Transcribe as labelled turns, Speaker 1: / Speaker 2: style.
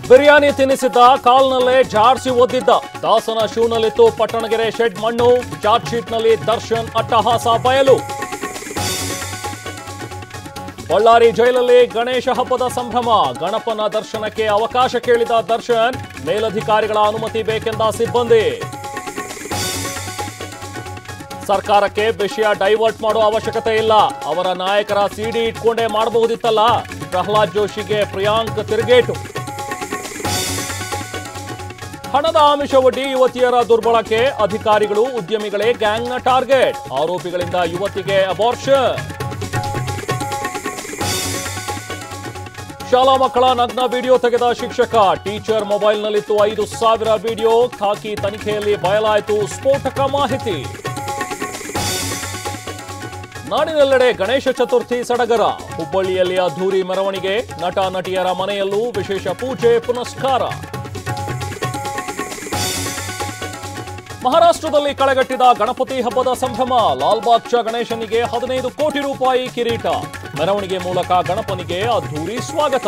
Speaker 1: ಬಿರಿಯಾನಿ ತಿನ್ನಿಸಿದ್ದ ಕಾಲ್ನಲ್ಲೇ ಜಾಡ್ಸಿ ಒದ್ದಿದ್ದ ದಾಸನ ಶೂನಲ್ಲಿತ್ತು ಪಟ್ಟಣಗೆರೆ ಶೆಡ್ ಮಣ್ಣು. ಚಾರ್ಜ್ ಶೀಟ್ನಲ್ಲಿ ದರ್ಶನ್ ಅಟ್ಟಹಾಸ ಬಯಲು. ಬಳ್ಳಾರಿ ಜೈಲಲ್ಲಿ ಗಣೇಶ ಹಬ್ಬದ ಸಂಭ್ರಮ. ಗಣಪನ ದರ್ಶನಕ್ಕೆ ಅವಕಾಶ ಕೇಳಿದ ದರ್ಶನ್. ಮೇಲಧಿಕಾರಿಗಳ ಅನುಮತಿ ಬೇಕೆಂದ ಸಿಬ್ಬಂದಿ. ಸರ್ಕಾರಕ್ಕೆ ವಿಷಯ ಡೈವರ್ಟ್ ಮಾಡೋ ಅವಶ್ಯಕತೆ ಇಲ್ಲ. ಅವರ ನಾಯಕರ ಸಿಡಿ ಇಟ್ಕೊಂಡೇ ಮಾಡಬಹುದಿತ್ತಲ್ಲ. ಪ್ರಹ್ಲಾದ್ ಜೋಶಿಗೆ ಪ್ರಿಯಾಂಕ್ ತಿರುಗೇಟು. ಹಣದ ಆಮಿಷವೊಡ್ಡಿ ಯುವತಿಯರ ದುರ್ಬಳಕೆ. ಅಧಿಕಾರಿಗಳು ಉದ್ಯಮಿಗಳೇ ಗ್ಯಾಂಗ್ನ ಟಾರ್ಗೆಟ್. ಆರೋಪಿಗಳಿಂದ ಯುವತಿಗೆ ಅಬಾರ್ಷನ್. ಶಾಲಾ ಮಕ್ಕಳ ನಗ್ನ ವಿಡಿಯೋ ತೆಗೆದ ಶಿಕ್ಷಕ. Teacher ಮೊಬೈಲ್ನಲ್ಲಿತ್ತು 5,000 video. ಖಾಕಿ ತನಿಖೆಯಲ್ಲಿ ಬಯಲಾಯಿತು ಸ್ಫೋಟಕ ಮಾಹಿತಿ. ನಾಡಿನೆಲ್ಲೆಡೆ ಗಣೇಶ ಚತುರ್ಥಿ ಸಡಗರ. ಹುಬ್ಬಳ್ಳಿಯಲ್ಲಿ ಅದ್ಧೂರಿ ಮೆರವಣಿಗೆ. ನಟ ನಟಿಯರ ಮನೆಯಲ್ಲೂ ವಿಶೇಷ ಪೂಜೆ ಪುನಸ್ಕಾರ. ಮಹಾರಾಷ್ಟ್ರದಲ್ಲಿ ಕಳೆಗಟ್ಟಿದ ಗಣಪತಿ ಹಬ್ಬದ ಸಂಭ್ರಮ. ಲಾಲ್ಬಾಗ್ಚ ಗಣೇಶನಿಗೆ 15 ಕೋಟಿ ರೂಪಾಯಿ ಕಿರೀಟ. ಮೆರವಣಿಗೆ ಮೂಲಕ ಗಣಪನಿಗೆ ಅದ್ಧೂರಿ ಸ್ವಾಗತ.